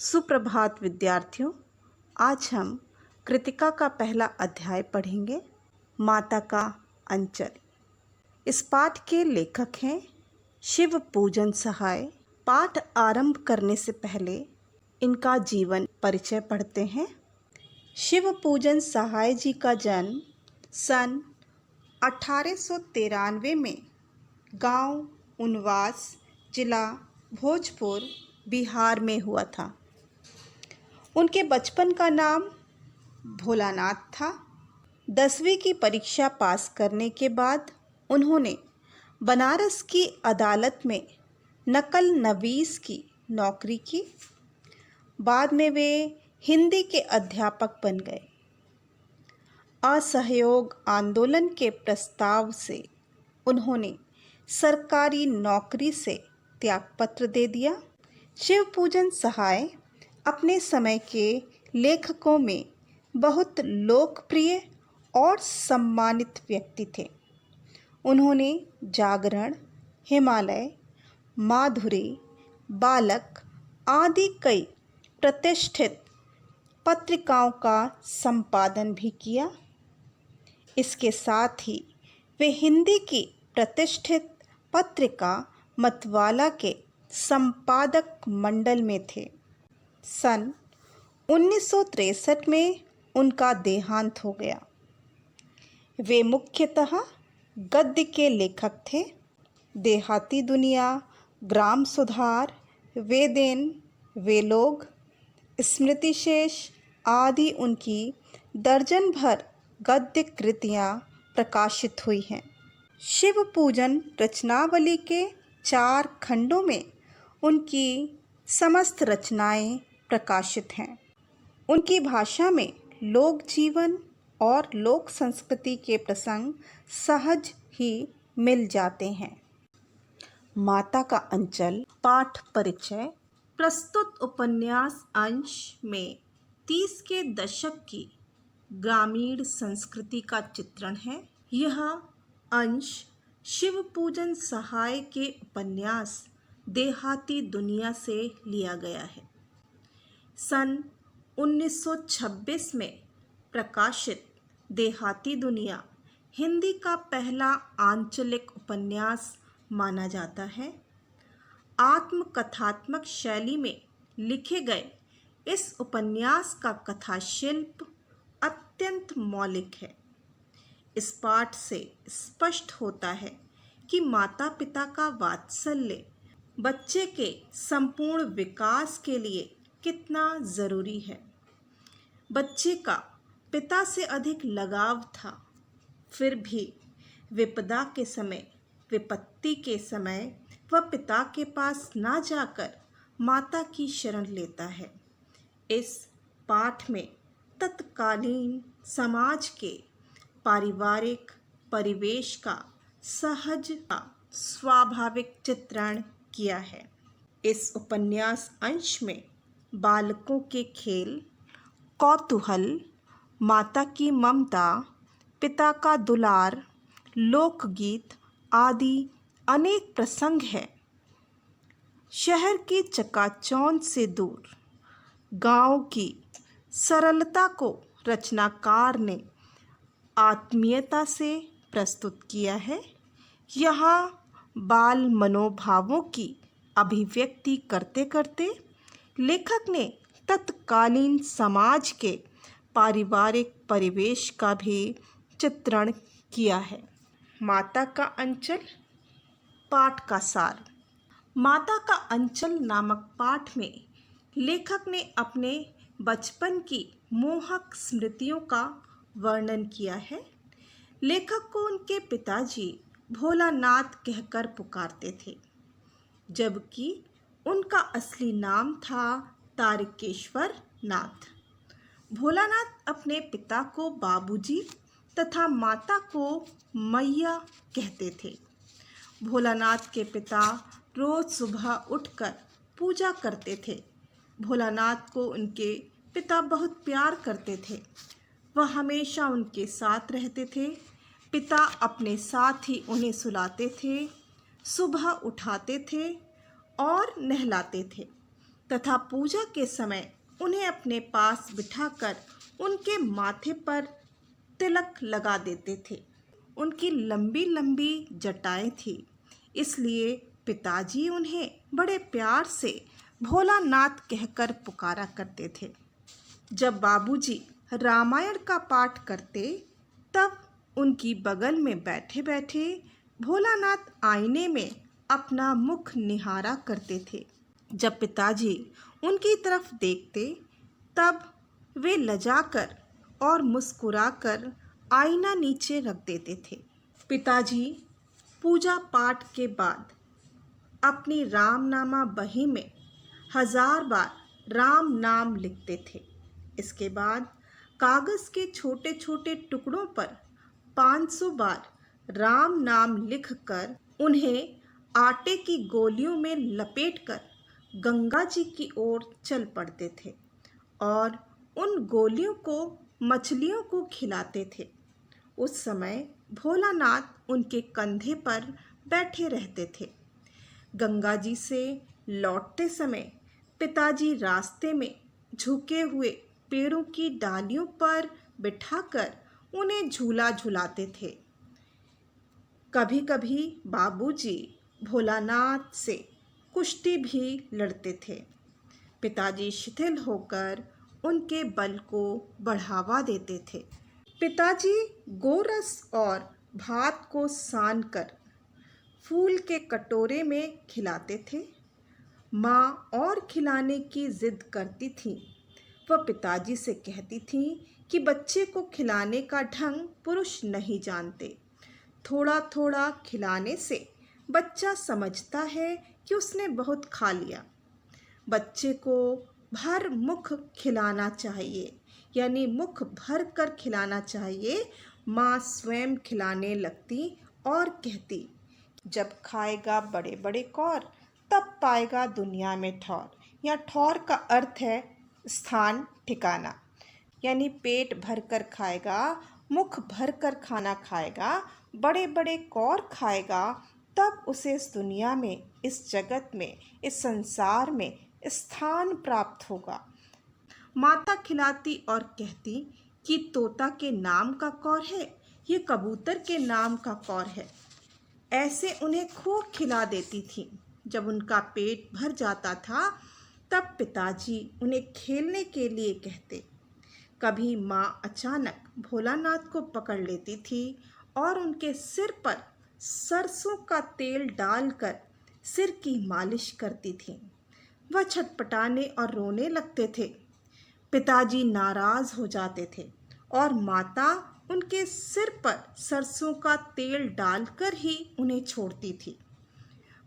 सुप्रभात विद्यार्थियों। आज हम कृतिका का पहला अध्याय पढ़ेंगे, माता का अंचल। इस पाठ के लेखक हैं शिव पूजन सहाय। पाठ आरंभ करने से पहले इनका जीवन परिचय पढ़ते हैं। शिव पूजन सहाय जी का जन्म सन 1893 में गांव उनवास, जिला भोजपुर, बिहार में हुआ था। उनके बचपन का नाम भोलानाथ था। 10वीं की परीक्षा पास करने के बाद उन्होंने बनारस की अदालत में नकल नवीस की नौकरी की। बाद में वे हिंदी के अध्यापक बन गए। असहयोग आंदोलन के प्रस्ताव से उन्होंने सरकारी नौकरी से त्यागपत्र दे दिया। शिव पूजन सहाय अपने समय के लेखकों में बहुत लोकप्रिय और सम्मानित व्यक्ति थे। उन्होंने जागरण, हिमालय, माधुरी, बालक आदि कई प्रतिष्ठित पत्रिकाओं का संपादन भी किया। इसके साथ ही वे हिंदी की प्रतिष्ठित पत्रिका मतवाला के संपादक मंडल में थे। सन 1963 में उनका देहांत हो गया। वे मुख्यतः गद्य के लेखक थे। देहाती दुनिया, ग्राम सुधार, वेदेन, वे लोग, स्मृति शेष आदि उनकी दर्जन भर गद्य कृतियाँ प्रकाशित हुई हैं। शिव पूजन रचनावली के 4 खंडों में उनकी समस्त रचनाएं प्रकाशित हैं। उनकी भाषा में लोक जीवन और लोक संस्कृति के प्रसंग सहज ही मिल जाते हैं। माता का अंचल पाठ परिचय। प्रस्तुत उपन्यास अंश में 30 के दशक की ग्रामीण संस्कृति का चित्रण है। यह अंश शिव पूजन सहाय के उपन्यास देहाती दुनिया से लिया गया है। सन 1926 में प्रकाशित देहाती दुनिया हिंदी का पहला आंचलिक उपन्यास माना जाता है। आत्मकथात्मक शैली में लिखे गए इस उपन्यास का कथाशिल्प अत्यंत मौलिक है। इस पाठ से स्पष्ट होता है कि माता पिता का वात्सल्य बच्चे के संपूर्ण विकास के लिए कितना ज़रूरी है। बच्चे का पिता से अधिक लगाव था, फिर भी विपदा के समय, विपत्ति के समय वह पिता के पास ना जाकर माता की शरण लेता है। इस पाठ में तत्कालीन समाज के पारिवारिक परिवेश का सहज स्वाभाविक चित्रण किया है। इस उपन्यास अंश में बालकों के खेल, कौतूहल, माता की ममता, पिता का दुलार, लोकगीत आदि अनेक प्रसंग हैं। शहर की चकाचौंध से दूर गांव की सरलता को रचनाकार ने आत्मीयता से प्रस्तुत किया है। यहाँ बाल मनोभावों की अभिव्यक्ति करते करते लेखक ने तत्कालीन समाज के पारिवारिक परिवेश का भी चित्रण किया है। माता का अंचल पाठ का सार। माता का अंचल नामक पाठ में लेखक ने अपने बचपन की मोहक स्मृतियों का वर्णन किया है। लेखक को उनके पिताजी भोलानाथ कहकर पुकारते थे, जबकि उनका असली नाम था तारकेश्वर नाथ। भोलानाथ अपने पिता को बाबूजी तथा माता को मैया कहते थे। भोलानाथ के पिता रोज सुबह उठकर पूजा करते थे। भोलानाथ को उनके पिता बहुत प्यार करते थे। वह हमेशा उनके साथ रहते थे। पिता अपने साथ ही उन्हें सुलाते थे, सुबह उठाते थे और नहलाते थे। तथा पूजा के समय उन्हें अपने पास बिठाकर उनके माथे पर तिलक लगा देते थे। उनकी लंबी लंबी जटाएं थी, इसलिए पिताजी उन्हें बड़े प्यार से भोलानाथ कहकर पुकारा करते थे। जब बाबूजी रामायण का पाठ करते तब उनकी बगल में बैठे बैठे भोलानाथ आईने में अपना मुख निहारा करते थे। जब पिताजी उनकी तरफ देखते तब वे लजाकर और मुस्कुराकर आईना नीचे रख देते थे। पिताजी पूजा पाठ के बाद अपनी रामनामा बही में 1000 बार राम नाम लिखते थे। इसके बाद कागज़ के छोटे छोटे टुकड़ों पर 500 बार राम नाम लिखकर उन्हें आटे की गोलियों में लपेटकर गंगा जी की ओर चल पड़ते थे और उन गोलियों को मछलियों को खिलाते थे। उस समय भोलानाथ उनके कंधे पर बैठे रहते थे। गंगा जी से लौटते समय पिताजी रास्ते में झुके हुए पेड़ों की डालियों पर बिठाकर उन्हें झूला झुलाते थे। कभी कभी बाबूजी भोलानाथ से कुश्ती भी लड़ते थे। पिताजी शिथिल होकर उनके बल को बढ़ावा देते थे। पिताजी गोरस और भात को सान कर फूल के कटोरे में खिलाते थे। माँ और खिलाने की जिद करती थी। वह पिताजी से कहती थी कि बच्चे को खिलाने का ढंग पुरुष नहीं जानते। थोड़ा थोड़ा खिलाने से बच्चा समझता है कि उसने बहुत खा लिया। बच्चे को भर मुख खिलाना चाहिए, यानी मुख भर कर खिलाना चाहिए। माँ स्वयं खिलाने लगती और कहती, जब खाएगा बड़े बड़े कौर तब पाएगा दुनिया में ठौर। या ठौर का अर्थ है स्थान ठिकाना, यानी पेट भर कर खाएगा, मुख भर कर खाना खाएगा, बड़े बड़े कौर खाएगा, तब उसे इस दुनिया में, इस जगत में, इस संसार में स्थान प्राप्त होगा। माता खिलाती और कहती कि तोता के नाम का कौर है, ये कबूतर के नाम का कौर है। ऐसे उन्हें खूब खिला देती थी। जब उनका पेट भर जाता था तब पिताजी उन्हें खेलने के लिए कहते। कभी माँ अचानक भोलानाथ को पकड़ लेती थी और उनके सिर पर सरसों का तेल डालकर सिर की मालिश करती थी। वह छटपटाने और रोने लगते थे। पिताजी नाराज हो जाते थे और माता उनके सिर पर सरसों का तेल डालकर ही उन्हें छोड़ती थी।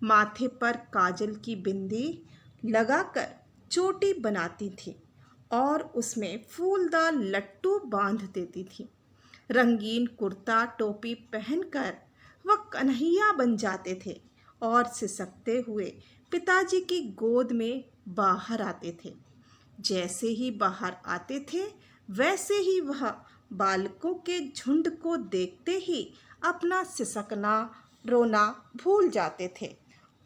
माथे पर काजल की बिंदी लगाकर चोटी बनाती थी और उसमें फूलदार लट्टू बांध देती थी। रंगीन कुर्ता टोपी पहनकर वह कन्हैया बन जाते थे और सिसकते हुए पिताजी की गोद में बाहर आते थे। जैसे ही बाहर आते थे वैसे ही वह बालकों के झुंड को देखते ही अपना सिसकना रोना भूल जाते थे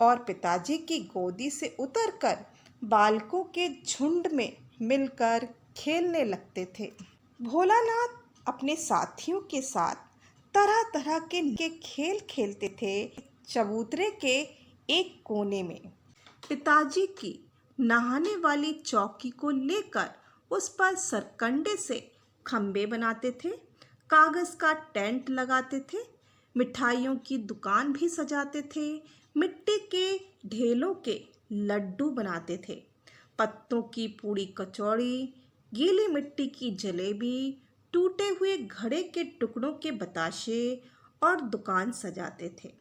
और पिताजी की गोदी से उतरकर बालकों के झुंड में मिलकर खेलने लगते थे। भोलानाथ अपने साथियों के साथ तरह तरह के खेल खेलते थे। चबूतरे के एक कोने में पिताजी की नहाने वाली चौकी को लेकर उस पर सरकंडे से खंबे बनाते थे, कागज़ का टेंट लगाते थे, मिठाइयों की दुकान भी सजाते थे, मिट्टी के ढेलों के लड्डू बनाते थे, पत्तों की पूड़ी कचौड़ी, गीली मिट्टी की जलेबी, टूटे हुए घड़े के टुकड़ों के बताशे और दुकान सजाते थे।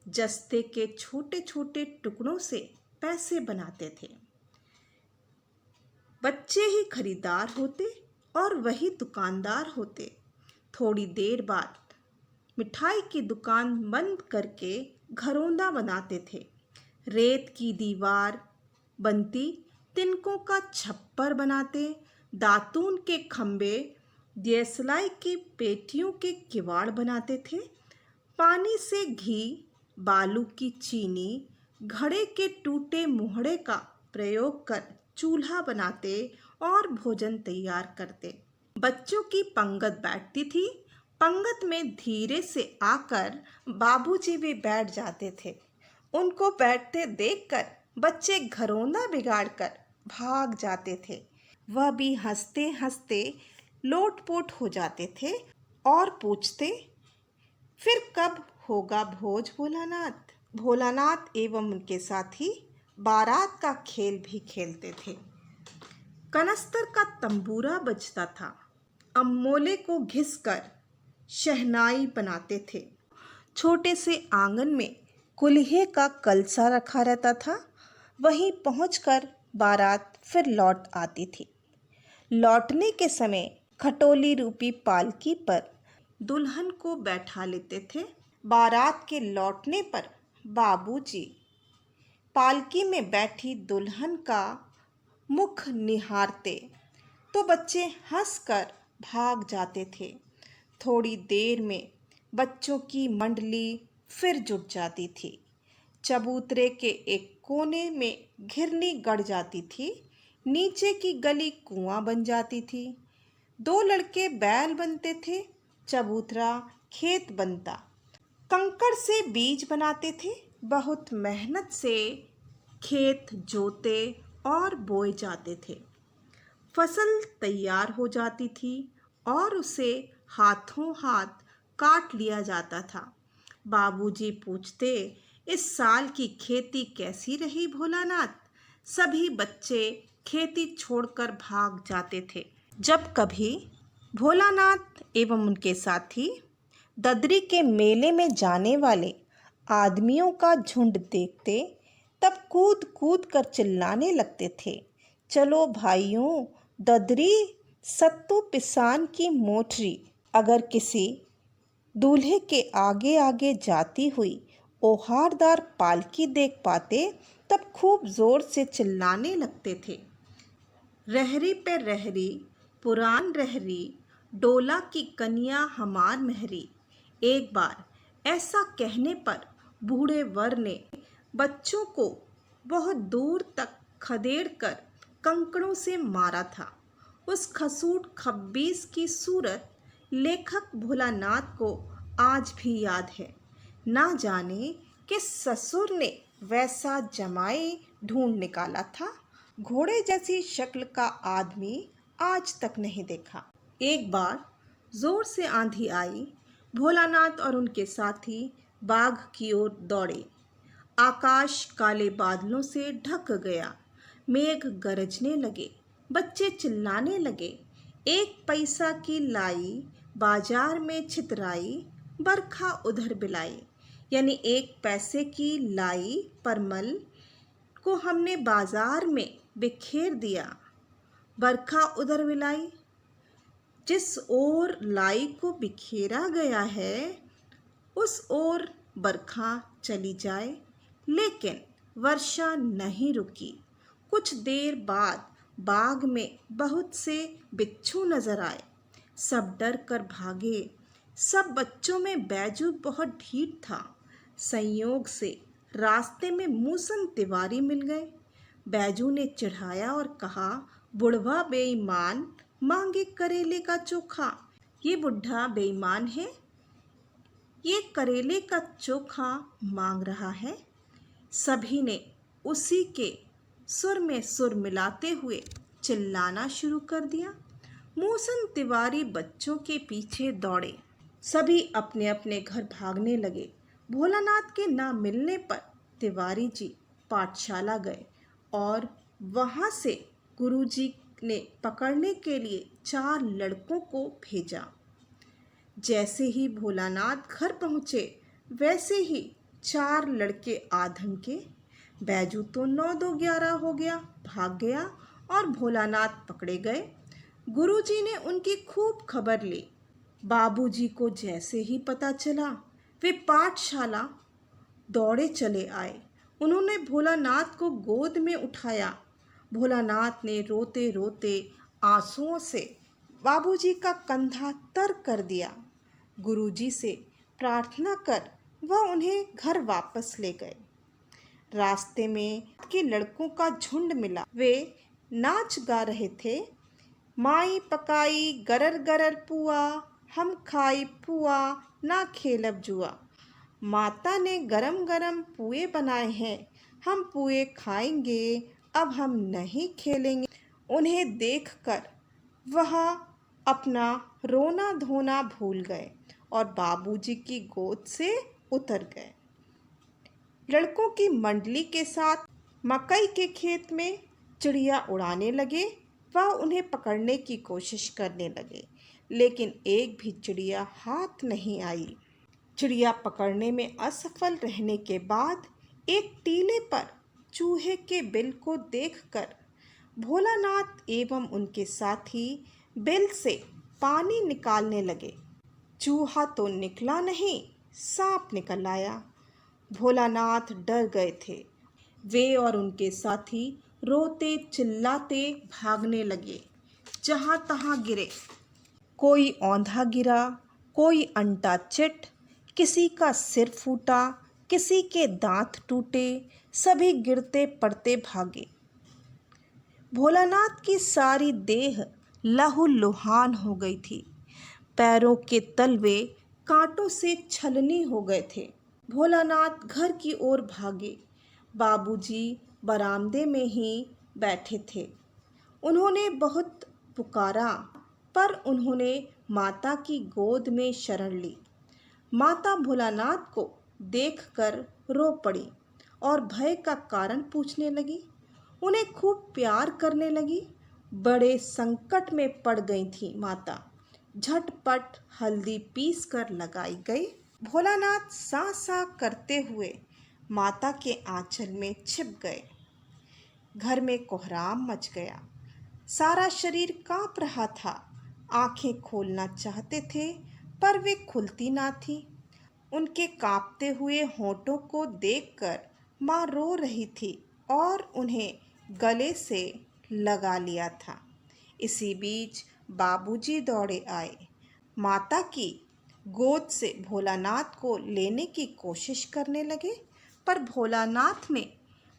जस्ते के छोटे छोटे टुकड़ों से पैसे बनाते थे। बच्चे ही खरीदार होते और वही दुकानदार होते। थोड़ी देर बाद मिठाई की दुकान बंद करके घरौंदा बनाते थे। रेत की दीवार बनती, तिनकों का छप्पर बनाते, दातून के खंबे, देसलाई की पेटियों के किवाड़ बनाते थे। पानी से घी, बालू की चीनी, घड़े के टूटे मुहड़े का प्रयोग कर चूल्हा बनाते और भोजन तैयार करते। बच्चों की पंगत बैठती थी। पंगत में धीरे से आकर बाबूजी भी बैठ जाते थे। उनको बैठते देखकर बच्चे घरौंदा बिगाड़कर भाग जाते थे। वह भी हंसते हंसते लोटपोट हो जाते थे और पूछते, फिर कब होगा भोज भोलानाथ? भोलानाथ एवं उनके साथी बारात का खेल भी खेलते थे। कनस्तर का तंबूरा बजता था। अम्मोले को घिसकर शहनाई बनाते थे। छोटे से आंगन में कुल्हे का कलसा रखा रहता था। वहीं पहुंचकर बारात फिर लौट आती थी। लौटने के समय खटोली रूपी पालकी पर दुल्हन को बैठा लेते थे। बारात के लौटने पर बाबूजी पालकी में बैठी दुल्हन का मुख निहारते तो बच्चे हंसकर भाग जाते थे। थोड़ी देर में बच्चों की मंडली फिर जुट जाती थी। चबूतरे के एक कोने में घिरनी गड़ जाती थी। नीचे की गली कुआं बन जाती थी। दो लड़के बैल बनते थे। चबूतरा खेत बनता। कंकड़ से बीज बनाते थे। बहुत मेहनत से खेत जोते और बोए जाते थे। फसल तैयार हो जाती थी और उसे हाथों हाथ काट लिया जाता था। बाबूजी पूछते, इस साल की खेती कैसी रही भोलानाथ? सभी बच्चे खेती छोड़कर भाग जाते थे। जब कभी भोलानाथ एवं उनके साथी ददरी के मेले में जाने वाले आदमियों का झुंड देखते तब कूद कूद कर चिल्लाने लगते थे, चलो भाइयों, ददरी सत्तू पिसान की मोटरी। अगर किसी दूल्हे के आगे आगे जाती हुई ओहारदार पालकी देख पाते तब खूब जोर से चिल्लाने लगते थे, रहरी पे रहरी पुरान रहरी, डोला की कन्या हमार महरी। एक बार ऐसा कहने पर बूढ़े वर ने बच्चों को बहुत दूर तक खदेड़ कर कंकड़ों से मारा था। उस खसूट खब्बीस की सूरत लेखक भोलानाथ को आज भी याद है। ना जाने किस ससुर ने वैसा जमाई ढूंढ निकाला था। घोड़े जैसी शक्ल का आदमी आज तक नहीं देखा। एक बार जोर से आंधी आई। भोलानाथ और उनके साथी बाग की ओर दौड़े। आकाश काले बादलों से ढक गया। मेघ गरजने लगे। बच्चे चिल्लाने लगे, एक पैसा की लाई बाजार में छितराई, बरखा उधर बिलाई। यानी एक पैसे की लाई परमल को हमने बाजार में बिखेर दिया, बरखा उधर बिलाई। जिस ओर लाई को बिखेरा गया है उस ओर बरखा चली जाए। लेकिन वर्षा नहीं रुकी। कुछ देर बाद बाग में बहुत से बिच्छू नजर आए। सब डर कर भागे। सब बच्चों में बैजू बहुत ढीठ था। संयोग से रास्ते में मूसन तिवारी मिल गए। बैजू ने चिढ़ाया और कहा, बुढ़वा बेईमान, मांगे करेले का चोखा। ये बुढ़ा बेईमान है, ये करेले का चोखा मांग रहा है। सभी ने उसी के सुर में सुर मिलाते हुए चिल्लाना शुरू कर दिया। मूसन तिवारी बच्चों के पीछे दौड़े। सभी अपने अपने घर भागने लगे। भोलानाथ के ना मिलने पर तिवारी जी पाठशाला गए और वहाँ से गुरुजी ने पकड़ने के लिए 4 लड़कों को भेजा। जैसे ही भोलानाथ घर पहुँचे वैसे ही 4 लड़के आधम के। बैजू तो 9-2-11 हो गया, भाग गया और भोलानाथ पकड़े गए। गुरुजी ने उनकी खूब खबर ली। बाबूजी को जैसे ही पता चला वे पाठशाला दौड़े चले आए। उन्होंने भोलानाथ को गोद में उठाया। भोलानाथ ने रोते रोते आंसुओं से बाबूजी का कंधा तर कर दिया। गुरुजी से प्रार्थना कर वह उन्हें घर वापस ले गए। रास्ते में के लड़कों का झुंड मिला। वे नाच गा रहे थे। माई पकाई गरर गरर पुआ, हम खाई पुआ ना खेलब जुआ। माता ने गरम गरम पुए बनाए हैं, हम पुए खाएंगे, अब हम नहीं खेलेंगे। उन्हें देखकर वह अपना रोना धोना भूल गए और बाबूजी की गोद से उतर गए। लड़कों की मंडली के साथ मकई के खेत में चिड़िया उड़ाने लगे। वह उन्हें पकड़ने की कोशिश करने लगे, लेकिन एक भी चिड़िया हाथ नहीं आई। चिड़िया पकड़ने में असफल रहने के बाद एक टीले पर चूहे के बिल को देखकर भोलानाथ एवं उनके साथी बिल से पानी निकालने लगे। चूहा तो निकला नहीं, सांप निकल आया। भोलानाथ डर गए थे। वे और उनके साथी रोते चिल्लाते भागने लगे। जहाँ तहाँ गिरे। कोई औंधा गिरा, कोई अंटा चिट, किसी का सिर फूटा, किसी के दांत टूटे, सभी गिरते पड़ते भागे। भोलानाथ की सारी देह लहूलुहान हो गई थी। पैरों के तलवे कांटों से छलनी हो गए थे। भोलानाथ घर की ओर भागे। बाबूजी बरामदे में ही बैठे थे। उन्होंने बहुत पुकारा, पर उन्होंने माता की गोद में शरण ली। माता भोलानाथ को देखकर रो पड़ी और भय का कारण पूछने लगी। उन्हें खूब प्यार करने लगी। बड़े संकट में पड़ गई थी माता। झटपट हल्दी पीस कर लगाई गई। भोलानाथ सा सा करते हुए माता के आंचल में छिप गए। घर में कोहराम मच गया। सारा शरीर कांप रहा था। आंखें खोलना चाहते थे, पर वे खुलती ना थी। उनके कांपते हुए होंठों को देखकर माँ रो रही थी और उन्हें गले से लगा लिया था। इसी बीच बाबूजी दौड़े आए। माता की गोद से भोलानाथ को लेने की कोशिश करने लगे, पर भोलानाथ ने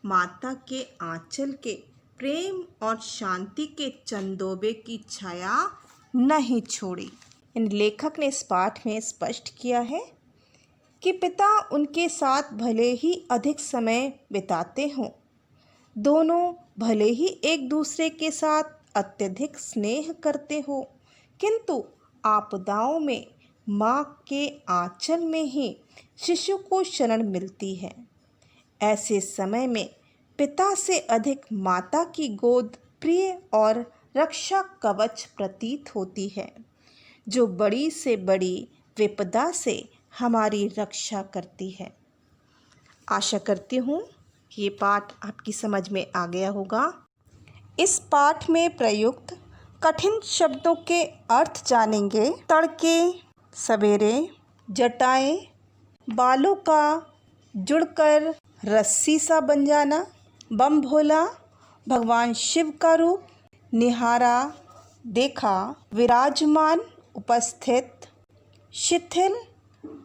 माता के आंचल के प्रेम और शांति के चंदोबे की छाया नहीं छोड़ी। इन लेखक ने इस पाठ में स्पष्ट किया है कि पिता उनके साथ भले ही अधिक समय बिताते हों, दोनों भले ही एक दूसरे के साथ अत्यधिक स्नेह करते हो, किंतु आपदाओं में माँ के आंचल में ही शिशु को शरण मिलती है। ऐसे समय में पिता से अधिक माता की गोद प्रिय और रक्षा कवच प्रतीत होती है, जो बड़ी से बड़ी विपदा से हमारी रक्षा करती है। आशा करती हूँ ये पाठ आपकी समझ में आ गया होगा। इस पाठ में प्रयुक्त कठिन शब्दों के अर्थ जानेंगे। तड़के सवेरे, जटाएं, बालों का जुड़कर रस्सी सा बन जाना, बम भोला, भगवान शिव का रूप, निहारा, देखा, विराजमान, उपस्थित, शिथिल,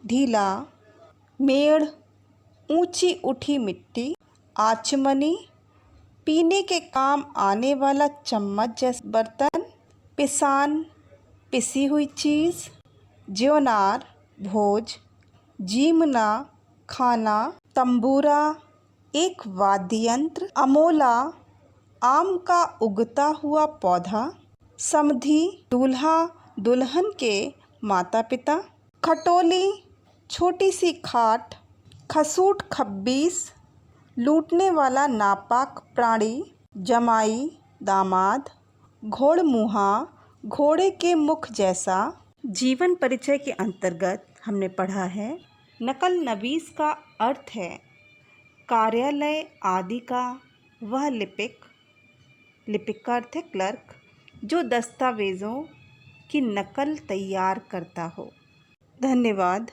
ढीला, मेड़, ऊंची उठी मिट्टी, आचमनी, पीने के काम आने वाला चम्मच जैसा बर्तन, पिसान, पिसी हुई चीज़, ज्योनार, भोज, जीमना, खाना, तंबूरा, एक वाद्य यंत्र, अमोला, आम का उगता हुआ पौधा, समधी, दूल्हा दुल्हन के माता पिता, खटोली, छोटी सी खाट, खसूट खब्बीस, लूटने वाला नापाक प्राणी, जमाई, दामाद, घोड़मुहा, घोड़े के मुख जैसा। जीवन परिचय के अंतर्गत हमने पढ़ा है नकल नवीस का अर्थ है कार्यालय आदि का वह लिपिक, लिपिक का अर्थ है क्लर्क, जो दस्तावेज़ों की नकल तैयार करता हो। धन्यवाद।